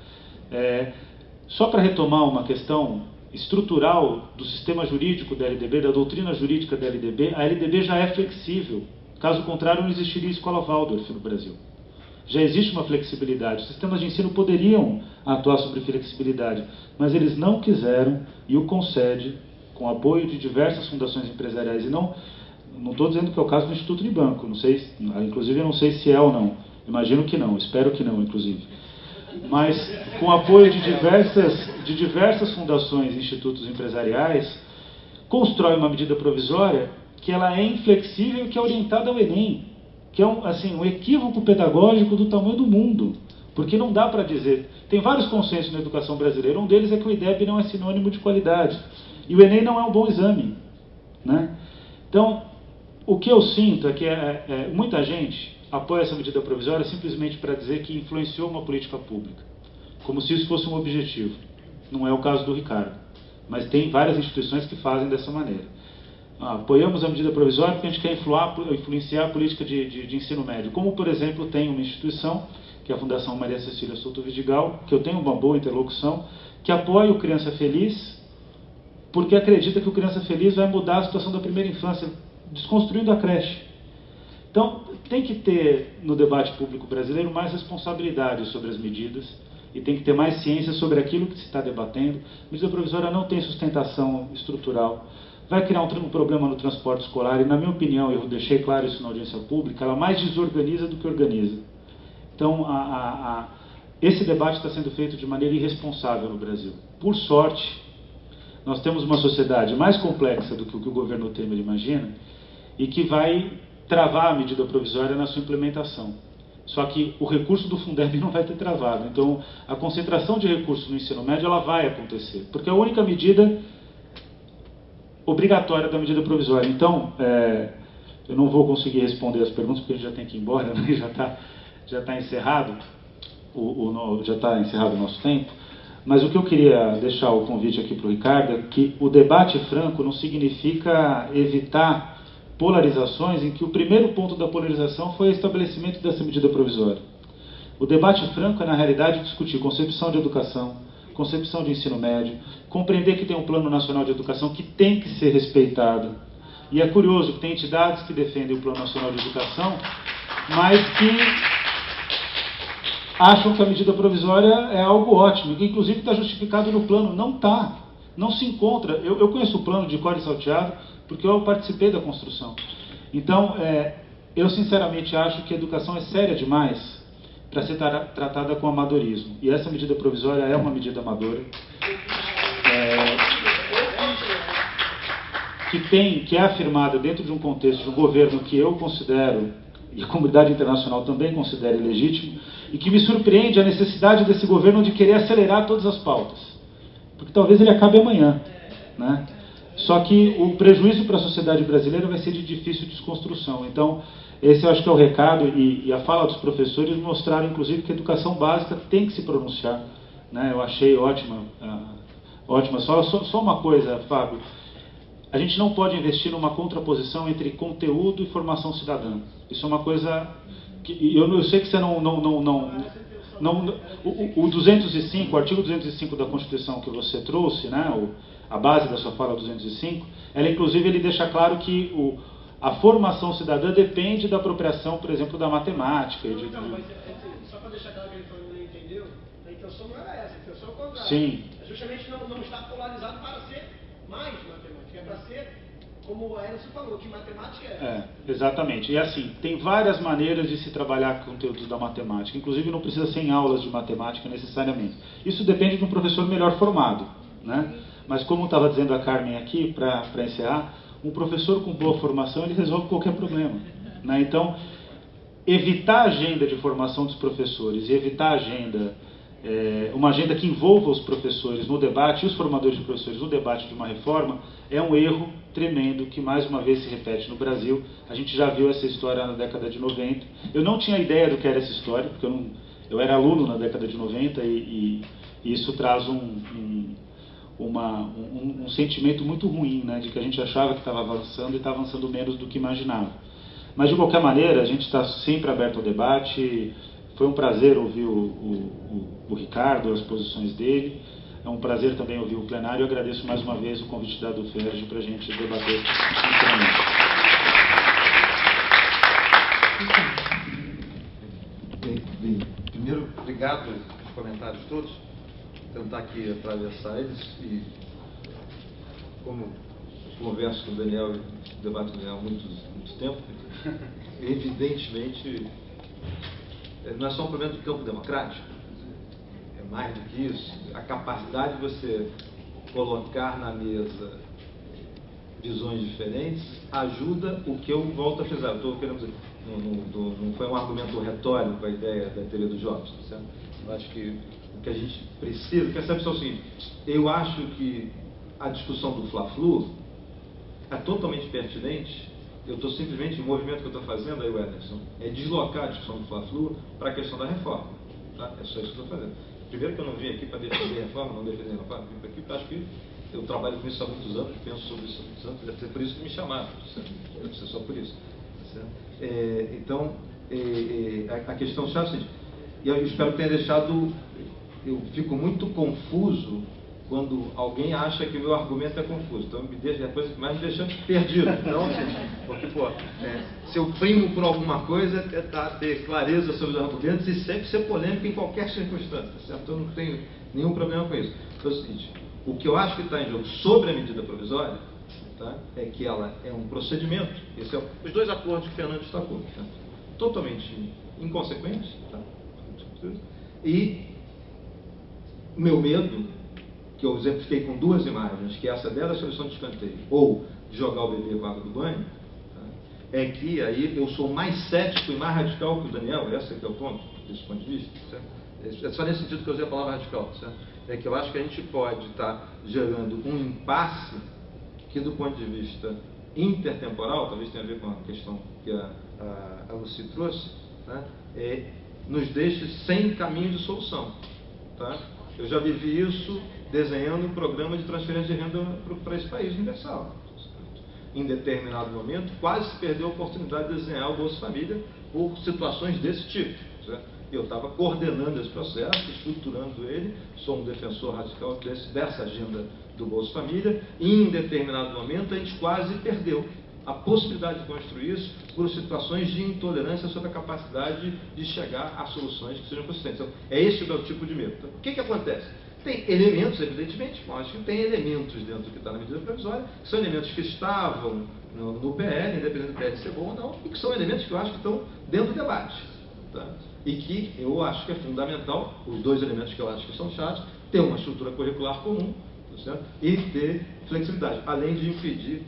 Só para retomar uma questão estrutural do sistema jurídico da LDB, da doutrina jurídica da LDB, a LDB já é flexível. Caso contrário, não existiria escola Waldorf no Brasil. Já existe uma flexibilidade. Os sistemas de ensino poderiam atuar sobre flexibilidade, mas eles não quiseram, e o CONSED, com apoio de diversas fundações empresariais, e não estou dizendo que é o caso do Instituto Unibanco, não sei, inclusive eu não sei se é ou não, imagino que não, espero que não, inclusive. Mas com apoio de diversas fundações e institutos empresariais, constrói uma medida provisória que ela é inflexível e que é orientada ao Enem, que é um equívoco pedagógico do tamanho do mundo, porque não dá para dizer... Tem vários consensos na educação brasileira, um deles é que o IDEB não é sinônimo de qualidade, e o Enem não é um bom exame, né? Então, o que eu sinto é que muita gente apoia essa medida provisória simplesmente para dizer que influenciou uma política pública, como se isso fosse um objetivo. Não é o caso do Ricardo, mas tem várias instituições que fazem dessa maneira. Apoiamos a medida provisória porque a gente quer influenciar a política de ensino médio, como, por exemplo, tem uma instituição, que é a Fundação Maria Cecília Souto Vidigal, que eu tenho uma boa interlocução, que apoia o Criança Feliz, porque acredita que o Criança Feliz vai mudar a situação da primeira infância, desconstruindo a creche. Então, tem que ter no debate público brasileiro mais responsabilidade sobre as medidas e tem que ter mais ciência sobre aquilo que se está debatendo. A medida provisória não tem sustentação estrutural, vai criar um problema no transporte escolar e, na minha opinião, eu deixei claro isso na audiência pública, ela mais desorganiza do que organiza. Então, esse debate está sendo feito de maneira irresponsável no Brasil. Por sorte, nós temos uma sociedade mais complexa do que o que o governo Temer imagina e que vai travar a medida provisória na sua implementação. Só que o recurso do Fundeb não vai ter travado. Então, a concentração de recursos no ensino médio ela vai acontecer, porque é a única medida obrigatória da medida provisória. Então, eu não vou conseguir responder as perguntas, porque a gente já tem que ir embora, né? já está encerrado, já está encerrado o nosso tempo. Mas o que eu queria deixar o convite aqui para o Ricardo é que o debate franco não significa evitar polarizações em que o primeiro ponto da polarização foi o estabelecimento dessa medida provisória. O debate franco é, na realidade, discutir concepção de educação, concepção de ensino médio, compreender que tem um plano nacional de educação que tem que ser respeitado. E é curioso que tem entidades que defendem o plano nacional de educação, mas que acham que a medida provisória é algo ótimo, que inclusive está justificado no plano. Não está, não se encontra. Eu conheço o plano de cor e salteado, porque eu participei da construção. Então, eu sinceramente acho que a educação é séria demais para ser tratada com amadorismo. E essa medida provisória é uma medida amadora, que é afirmada dentro de um contexto de um governo que eu considero, e a comunidade internacional também considera ilegítimo, e que me surpreende a necessidade desse governo de querer acelerar todas as pautas. Porque talvez ele acabe amanhã, né? Só que o prejuízo para a sociedade brasileira vai ser de difícil desconstrução. Então, esse eu acho que é o recado, e a fala dos professores mostraram, inclusive, que a educação básica tem que se pronunciar, né? Eu achei ótima Só uma coisa, Fábio. A gente não pode investir numa contraposição entre conteúdo e formação cidadã. Isso é uma coisa que eu sei que você o 205, o artigo 205 da Constituição que você trouxe, né, a base da sua fala 205, ela inclusive ele deixa claro que a formação cidadã depende da apropriação, por exemplo, da matemática. Só para deixar claro que ele falou, não entendeu, a intenção não era essa, a intenção é o contrário. Sim. É justamente não estar polarizado para ser mais matemática, é para ser, como a Elsa falou, que matemática é. Exatamente. E assim, tem várias maneiras de se trabalhar conteúdos da matemática, inclusive não precisa ser em aulas de matemática necessariamente. Isso depende de um professor melhor formado, né? Mas como estava dizendo a Carmen aqui, para encerrar, um professor com boa formação, ele resolve qualquer problema, né? Então, evitar a agenda de formação dos professores e evitar uma agenda que envolva os professores no debate e os formadores de professores no debate de uma reforma é um erro tremendo que mais uma vez se repete no Brasil. A gente já viu essa história na década de 90. Eu não tinha ideia do que era essa história, porque eu era aluno na década de 90 e isso traz um sentimento muito ruim, né, de que a gente achava que estava avançando e está avançando menos do que imaginava. Mas, de qualquer maneira, a gente está sempre aberto ao debate. Foi um prazer ouvir o Ricardo, as posições dele. É um prazer também ouvir o plenário. Eu agradeço mais uma vez o convite da UFERJ para a gente debater sinceramente. obrigado pelos comentários todos. Vou tentar aqui atravessar eles e, como converso com o Daniel e debato com o Daniel há muito tempo, evidentemente, não é só um problema do campo democrático, é mais do que isso. A capacidade de você colocar na mesa visões diferentes ajuda o que eu volto a frisar. Estou querendo dizer, não foi um argumento retórico a ideia da teoria dos jogos, tá certo? Eu acho que o que a gente precisa, que essa é o seguinte, eu acho que a discussão do Fla-Flu é totalmente pertinente. Eu estou simplesmente, o movimento que eu estou fazendo aí, o Ederson, é deslocar a discussão do Fla-Flu para a questão da reforma. Tá? É só isso que eu estou fazendo. Primeiro que eu não vim aqui para defender a reforma, não defender a reforma, vim aqui porque acho que eu trabalho com isso há muitos anos, penso sobre isso há muitos anos, deve ser por isso que me chamaram, deve ser só por isso. Então, a questão chave é a seguinte, e eu espero que tenha deixado, eu fico muito confuso quando alguém acha que o meu argumento é confuso, então me deixa, é a coisa que mais me deixa perdido. Então, porque, se eu primo por alguma coisa, é tentar ter clareza sobre os argumentos e sempre ser polêmico em qualquer circunstância, certo? Eu não tenho nenhum problema com isso. Então, é o seguinte, o que eu acho que está em jogo sobre a medida provisória, tá, é que ela é um procedimento, esse é os dois acordos que o Fernando destacou, tá, totalmente inconsequentes, tá, e o meu medo, que eu exemplifiquei com duas imagens, que é essa dela, a solução de escanteio, ou de jogar o bebê com a água do banho, tá, é que aí eu sou mais cético e mais radical que o Daniel, esse que é o ponto, desse ponto de vista, certo? É só nesse sentido que eu usei a palavra radical, certo? É que eu acho que a gente pode estar gerando um impasse que, do ponto de vista intertemporal, talvez tenha a ver com a questão que a Lucy trouxe, tá? Nos deixe sem caminho de solução. Tá? Eu já vivi isso desenhando um programa de transferência de renda para esse país universal. Em determinado momento, quase se perdeu a oportunidade de desenhar o Bolsa Família por situações desse tipo. Certo? Eu estava coordenando esse processo, estruturando ele, sou um defensor radical dessa agenda do Bolsa Família, e em determinado momento a gente quase perdeu a possibilidade de construir isso por situações de intolerância sobre a capacidade de chegar a soluções que sejam consistentes. Então, é esse o meu tipo de medo. Então, o que acontece? Tem elementos, evidentemente, mas acho que tem elementos dentro do que está na medida provisória, que são elementos que estavam no PL, independente do PL ser bom ou não, e que são elementos que eu acho que estão dentro do debate. Tá? E que eu acho que é fundamental, os dois elementos que eu acho que são chaves, ter uma estrutura curricular comum, certo? E ter flexibilidade, além de impedir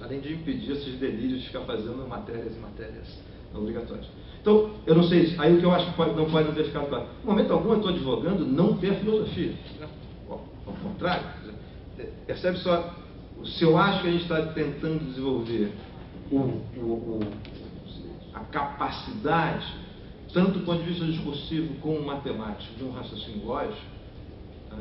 além de impedir esses delírios de ficar fazendo matérias e matérias obrigatórias. Então, eu não sei, aí o que eu acho que não pode ter ficado claro, no momento algum eu estou advogando não ter filosofia, ao contrário, percebe só, se eu acho que a gente está tentando desenvolver a capacidade, tanto do ponto de vista discursivo como matemático, de um raciocínio lógico, tá?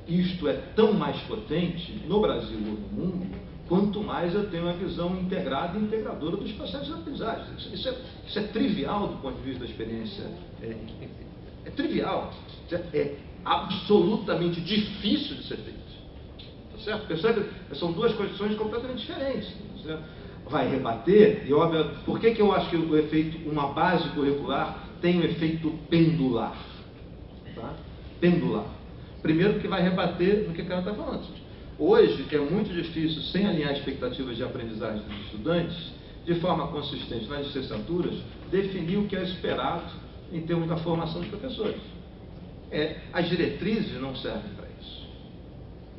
Isto é tão mais potente no Brasil ou no mundo, quanto mais eu tenho uma visão integrada e integradora dos processos de aprendizagem. Isso é trivial do ponto de vista da experiência. É trivial. É absolutamente difícil de ser feito. Tá certo? Percebe? São duas condições completamente diferentes. Tá certo? Vai rebater, e óbvio, por que eu acho que o efeito, uma base curricular tem um efeito pendular? Tá? Pendular. Primeiro porque vai rebater no que o cara está falando. Hoje é muito difícil, sem alinhar expectativas de aprendizagem dos estudantes, de forma consistente nas licenciaturas, definir o que é esperado em termos da formação dos professores. As diretrizes não servem para isso.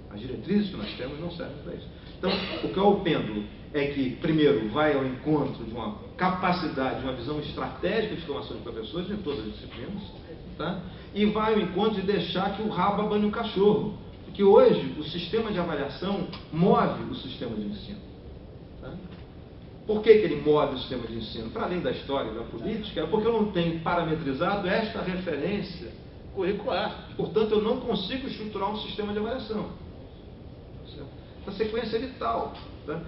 As diretrizes que nós temos não servem para isso. Então, o que é o pêndulo? É que, primeiro, vai ao encontro de uma capacidade, de uma visão estratégica de formação de professores em todas as disciplinas, tá? E vai ao encontro de deixar que o rabo abane o cachorro. Porque hoje o sistema de avaliação move o sistema de ensino. Tá? Por que ele move o sistema de ensino? Para além da história e da política, é porque eu não tenho parametrizado esta referência curricular. Portanto, eu não consigo estruturar um sistema de avaliação. A sequência é vital. Tá?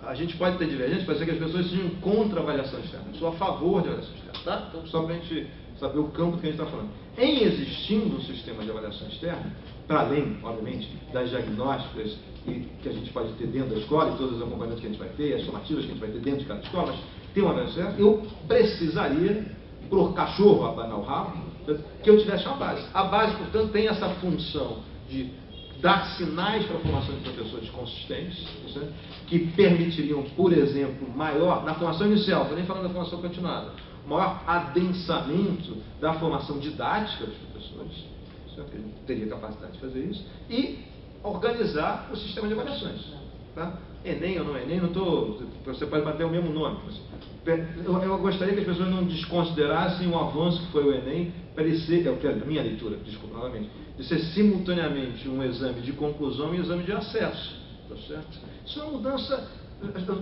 A gente pode ter divergência, pode ser que as pessoas sejam contra a avaliação externa. Eu sou a favor de avaliação externa. Tá? Então, só para a gente saber o campo que a gente está falando. Em existindo um sistema de avaliação externa, para além, obviamente, das diagnósticas que a gente pode ter dentro da escola, e todos os acompanhamentos que a gente vai ter, as formativas que a gente vai ter dentro de cada escola, mas tem uma avaliação externa, eu precisaria, para o cachorro abanar o rabo, que eu tivesse uma base. A base, portanto, tem essa função de dar sinais para a formação de professores consistentes, certo? Que permitiriam, por exemplo, maior, na formação inicial, estou nem falando da formação continuada, maior adensamento da formação didática dos professores, certo? Que ele teria capacidade de fazer isso, e organizar o sistema de avaliações. Tá? Enem ou não Enem, não estou. Você pode bater o mesmo nome. Eu gostaria que as pessoas não desconsiderassem o avanço que foi o Enem para ele ser, a minha leitura, desculpa novamente, de ser simultaneamente um exame de conclusão e um exame de acesso. Tá certo? Isso é uma mudança.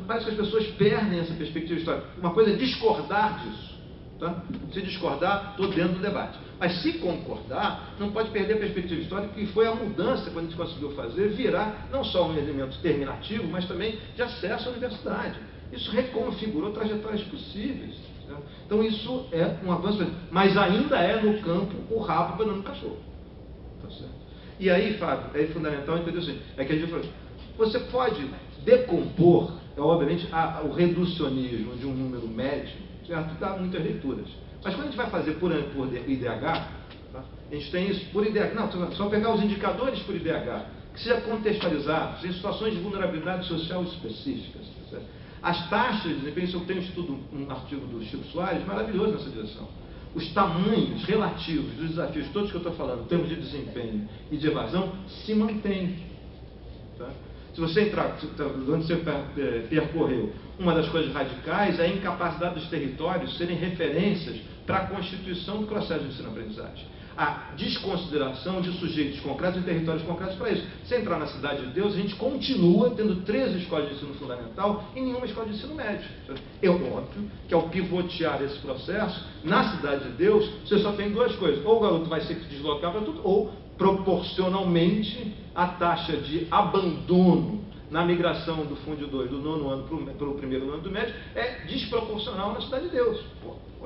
Parece que as pessoas perdem essa perspectiva histórica. Uma coisa é discordar disso. Tá? Se discordar, estou dentro do debate. Mas se concordar, não pode perder a perspectiva histórica, que foi a mudança, quando a gente conseguiu fazer, virar não só um elemento terminativo, mas também de acesso à universidade. Isso reconfigurou trajetórias possíveis. Certo? Então isso é um avanço, mas ainda é no campo o rabo banando o cachorro. Tá certo? E aí, Fábio, é fundamental entender o seguinte, é que a gente falou, você pode decompor, obviamente, o reducionismo de um número médio, certo? Dá muitas leituras. Mas quando a gente vai fazer por IDH, tá? A gente tem isso por IDH. Não, só pegar os indicadores por IDH, que seja contextualizados em situações de vulnerabilidade social específicas. Tá certo? As taxas de desempenho, eu tenho um artigo do Chico Soares maravilhoso nessa direção. Os tamanhos relativos dos desafios, todos que eu estou falando, em termos de desempenho e de evasão, se mantêm. Tá? Se você entrar, onde você percorreu, uma das coisas radicais é a incapacidade dos territórios serem referências para a constituição do processo de ensino-aprendizagem. A desconsideração de sujeitos concretos e territórios concretos para isso. Se entrar na Cidade de Deus, a gente continua tendo 13 escolas de ensino fundamental e nenhuma escola de ensino médio. É óbvio que ao pivotear esse processo, na Cidade de Deus, você só tem duas coisas. Ou o garoto vai se deslocar para tudo, ou proporcionalmente a taxa de abandono na migração do Fundo 2 do nono ano pelo primeiro ano do médio é desproporcional na Cidade de Deus.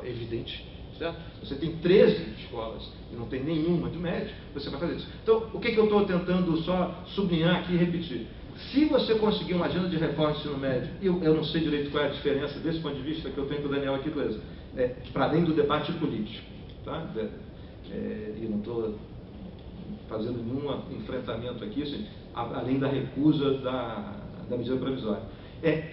É evidente. Certo? Você tem 13 escolas e não tem nenhuma de médio, você vai fazer isso. Então, o que eu estou tentando só sublinhar aqui e repetir? Se você conseguir uma agenda de reforma do ensino médio, eu não sei direito qual é a diferença desse ponto de vista que eu tenho com o Daniel aqui, para além do debate político. Tá? E não estou fazendo nenhum enfrentamento aqui, assim, além da recusa da medida provisória.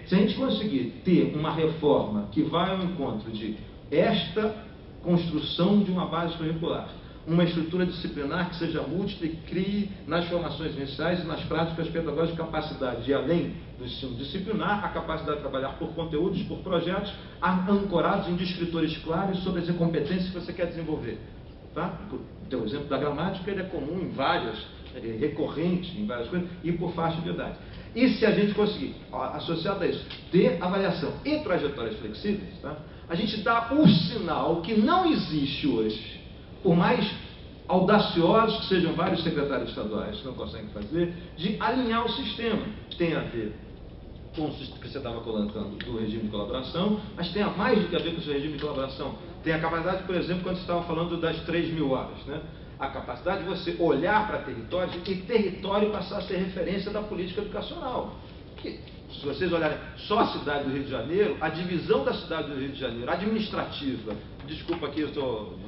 Se a gente conseguir ter uma reforma que vai ao encontro de esta construção de uma base curricular, uma estrutura disciplinar que seja múltipla e crie nas formações iniciais e nas práticas pedagógicas capacidade de, além do ensino disciplinar, a capacidade de trabalhar por conteúdos, por projetos, ancorados em descritores claros sobre as competências que você quer desenvolver. Tá? Então, o exemplo da gramática ele é comum em várias, recorrente em várias coisas, e por faixa de idade. E se a gente conseguir, associado a isso, ter avaliação e trajetórias flexíveis, tá? A gente dá o sinal que não existe hoje, por mais audaciosos que sejam vários secretários estaduais que não conseguem fazer, de alinhar o sistema. Tem a ver com o que você estava colocando do regime de colaboração, mas tem mais do que a ver com esse regime de colaboração. Tem a capacidade, por exemplo, quando você estava falando das 3.000 horas, né? A capacidade de você olhar para territórios e território passar a ser referência da política educacional. Que, se vocês olharem só a cidade do Rio de Janeiro, a divisão da cidade do Rio de Janeiro, administrativa, desculpa aqui,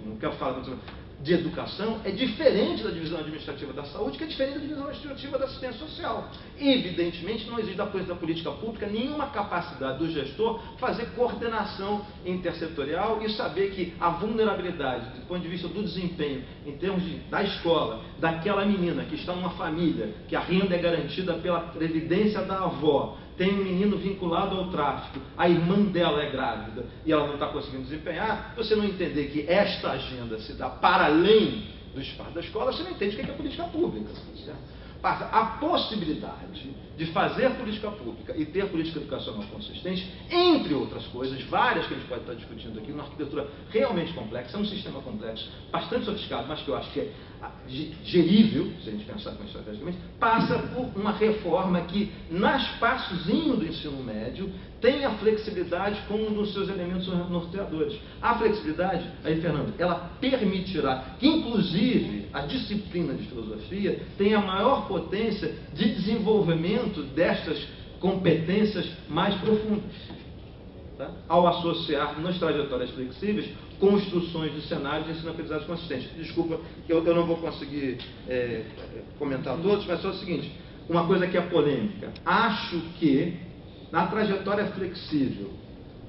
não quero falar muito, de educação, é diferente da divisão administrativa da saúde, que é diferente da divisão administrativa da assistência social. Evidentemente, não existe da política pública nenhuma capacidade do gestor fazer coordenação intersetorial e saber que a vulnerabilidade, do ponto de vista do desempenho, em termos da escola, daquela menina que está numa família, que a renda é garantida pela previdência da avó, tem um menino vinculado ao tráfico, a irmã dela é grávida e ela não está conseguindo desempenhar, você não entender que esta agenda se dá para além do espaço da escola, você não entende o que é política pública. Certo? A possibilidade de fazer política pública e ter política educacional consistente, entre outras coisas, várias que a gente pode estar discutindo aqui, uma arquitetura realmente complexa, é um sistema complexo, bastante sofisticado, mas que eu acho que é gerível, se a gente pensar com estrategicamente, passa por uma reforma que, no espaçozinho do ensino médio, tem a flexibilidade como um dos seus elementos norteadores. A flexibilidade, aí, Fernando, ela permitirá que, inclusive, a disciplina de filosofia tenha maior potência de desenvolvimento destas competências mais profundas. tá? Ao associar nas trajetórias flexíveis construções de cenários de ensino-aprendizagem consistente. Desculpa, eu não vou conseguir comentar todos, mas só o seguinte, uma coisa que é polêmica. Acho que na trajetória flexível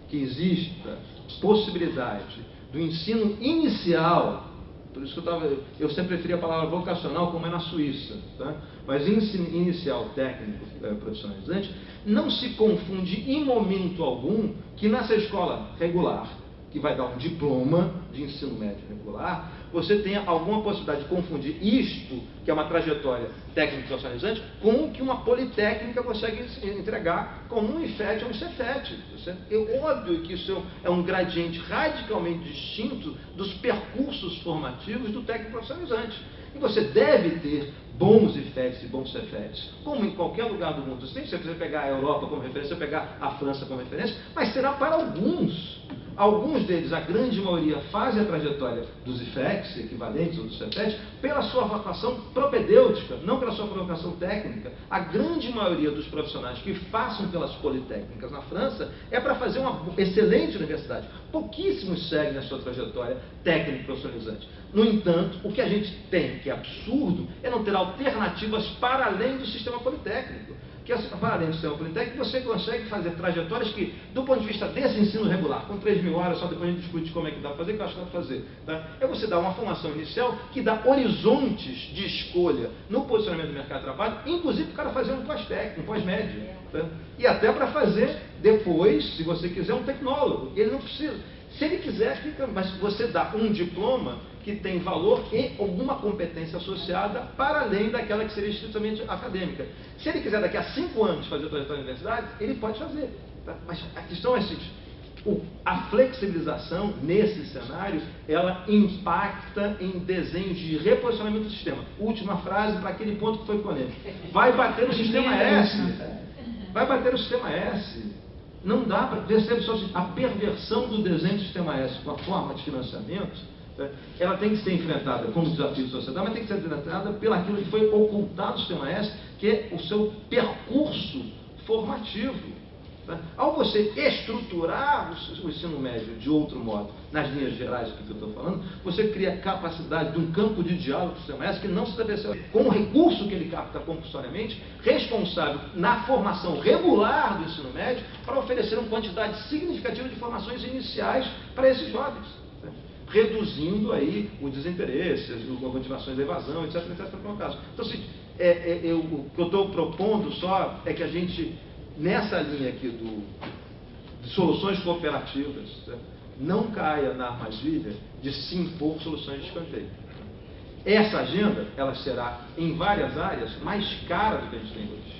que exista possibilidade do ensino inicial, por isso que eu sempre preferi a palavra vocacional, como é na Suíça, tá? Mas ensino inicial técnico profissionalizante, não se confunde em momento algum que nessa escola regular, que vai dar um diploma de ensino médio regular, você tenha alguma possibilidade de confundir isto, que é uma trajetória técnico profissionalizante, com o que uma politécnica consegue entregar como um IFET ou um CEFET. É óbvio que isso é um gradiente radicalmente distinto dos percursos formativos do técnico profissionalizante. E você deve ter bons IFETs e bons CEFETs, como em qualquer lugar do mundo. Se você pegar a Europa como referência, você pegar a França como referência, mas será para alguns. Alguns deles, a grande maioria, fazem a trajetória dos IFETs, equivalentes, ou dos CEFETs, pela sua vocação propedêutica, não pela sua vocação técnica. A grande maioria dos profissionais que passam pelas politécnicas na França é para fazer uma excelente universidade. Pouquíssimos seguem a sua trajetória técnico-profissionalizante. No entanto, o que a gente tem, que é absurdo, é não ter alternativas para além do sistema politécnico. Que para além do sistema politécnico, você consegue fazer trajetórias que, do ponto de vista desse ensino regular, com 3.000 horas, só depois a gente discute como é que dá para fazer, que eu acho que dá para fazer, tá? É você dar uma formação inicial que dá horizontes de escolha no posicionamento do mercado de trabalho, inclusive para o cara fazer um pós-técnico, um pós-médio, tá? E até para fazer depois, se você quiser, um tecnólogo. Ele não precisa. Se ele quiser, fica, mas você dá um diploma que tem valor e alguma competência associada para além daquela que seria estritamente acadêmica. Se ele quiser daqui a 5 anos fazer o trajetório na universidade, ele pode fazer. Tá? Mas a questão é a seguinte, a flexibilização nesse cenário, ela impacta em desenhos de reposicionamento do sistema. Última frase para aquele ponto que foi polêmico. Vai bater no sistema S. Vai bater no sistema S. Não dá para perceber só a perversão do desenho do sistema S com a forma de financiamento. Ela tem que ser enfrentada como desafio de sociedade, mas tem que ser enfrentada pelo aquilo que foi ocultado do sistema S, que é o seu percurso formativo. Ao você estruturar o ensino médio de outro modo, nas linhas gerais que eu estou falando, você cria capacidade de um campo de diálogo do sistema S que não se estabeleceu com o recurso que ele capta compulsoriamente, responsável na formação regular do ensino médio para oferecer uma quantidade significativa de formações iniciais para esses jovens, reduzindo aí o desinteresse, as motivações da evasão, etc, para o caso. Então, assim, o que eu estou propondo só é que a gente, nessa linha aqui de soluções cooperativas, não caia na armadilha de se impor soluções de escanteio. Essa agenda, ela será, em várias áreas, mais cara do que a gente tem hoje.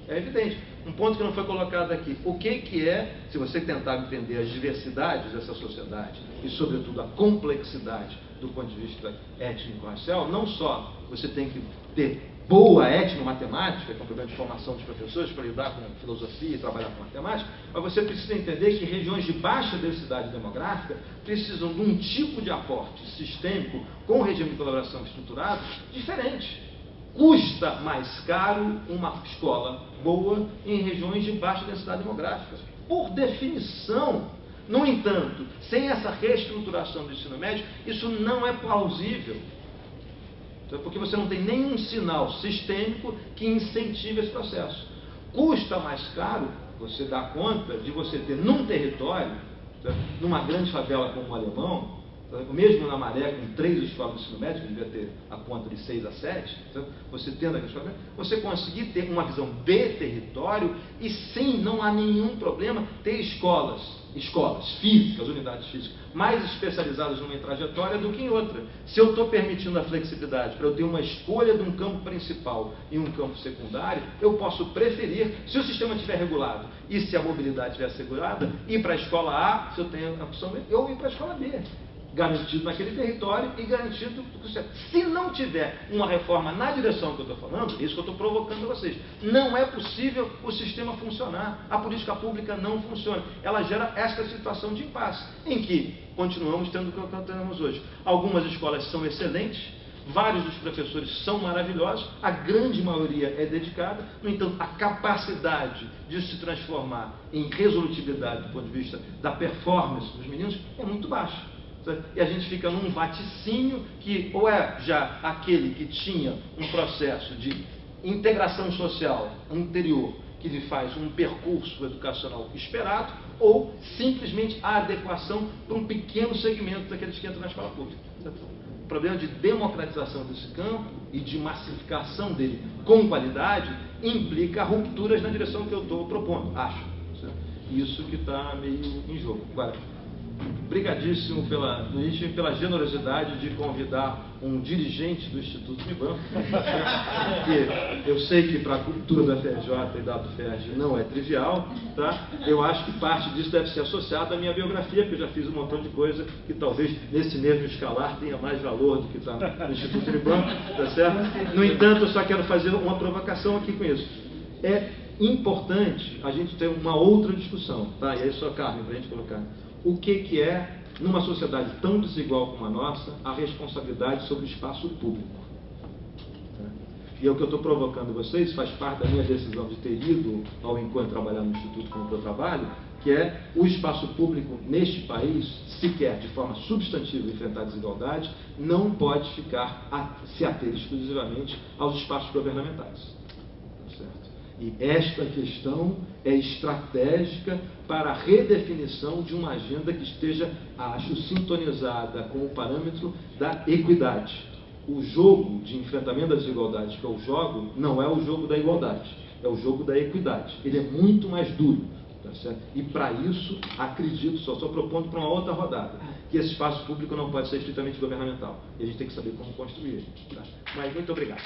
É evidente. Um ponto que não foi colocado aqui. O que é, se você tentar entender as diversidades dessa sociedade e, sobretudo, a complexidade do ponto de vista étnico-racial, não só você tem que ter boa etnomatemática, que é um programa de formação dos professores para lidar com filosofia e trabalhar com matemática, mas você precisa entender que regiões de baixa densidade demográfica precisam de um tipo de aporte sistêmico com regime de colaboração estruturado diferente. Custa mais caro uma escola boa em regiões de baixa densidade demográfica, por definição. No entanto, sem essa reestruturação do ensino médio, isso não é plausível. Porque você não tem nenhum sinal sistêmico que incentive esse processo. Custa mais caro você dar conta de você ter num território, numa grande favela como o Alemão, mesmo na Maré, com 3 escolas de ensino médio, que devia ter a conta de 6 a 7, você tendo aquela escola, você conseguir ter uma visão de território e sim, não há nenhum problema ter escolas físicas, unidades físicas, mais especializadas numa trajetória do que em outra. Se eu estou permitindo a flexibilidade para eu ter uma escolha de um campo principal e um campo secundário, eu posso preferir, se o sistema estiver regulado e se a mobilidade estiver assegurada, ir para a escola A, se eu tenho a opção B, ou ir para a escola B. Garantido naquele território e garantido que você... Se não tiver uma reforma na direção que eu estou falando, isso que eu estou provocando a vocês, não é possível o sistema funcionar. A política pública não funciona. Ela gera esta situação de impasse, em que continuamos tendo o que temos hoje. Algumas escolas são excelentes, vários dos professores são maravilhosos, a grande maioria é dedicada, no entanto, a capacidade de se transformar em resolutividade do ponto de vista da performance dos meninos é muito baixa. E a gente fica num vaticínio que ou é já aquele que tinha um processo de integração social anterior, que lhe faz um percurso educacional esperado, ou simplesmente a adequação para um pequeno segmento daqueles que entram na escola pública. O problema de democratização desse campo e de massificação dele com qualidade implica rupturas na direção que eu estou propondo, acho. Isso que está meio em jogo. Agora, brigadíssimo pela generosidade de convidar um dirigente do Instituto Unibanco, que eu sei que para a cultura da FRJ e da UFRJ não é trivial, tá? Eu acho que parte disso deve ser associada à minha biografia, porque eu já fiz um montão de coisa que talvez nesse mesmo escalar tenha mais valor do que está no Instituto Unibanco, tá certo? No entanto, eu só quero fazer uma provocação aqui com isso. É importante a gente ter uma outra discussão, tá? E aí só, Carmen, para a gente colocar. O que é, numa sociedade tão desigual como a nossa, a responsabilidade sobre o espaço público. E é o que eu estou provocando vocês, faz parte da minha decisão de ter ido ao encontro trabalhar no Instituto como eu trabalho, que é o espaço público neste país, sequer de forma substantiva enfrentar a desigualdade, não pode ficar se ater exclusivamente aos espaços governamentais. Tá certo? E esta questão é estratégica para a redefinição de uma agenda que esteja, acho, sintonizada com o parâmetro da equidade. O jogo de enfrentamento das desigualdades que eu jogo não é o jogo da igualdade, é o jogo da equidade. Ele é muito mais duro. Tá certo? E para isso, acredito, só estou propondo para uma outra rodada, que esse espaço público não pode ser estritamente governamental. E a gente tem que saber como construir ele. Tá? Mas muito obrigado.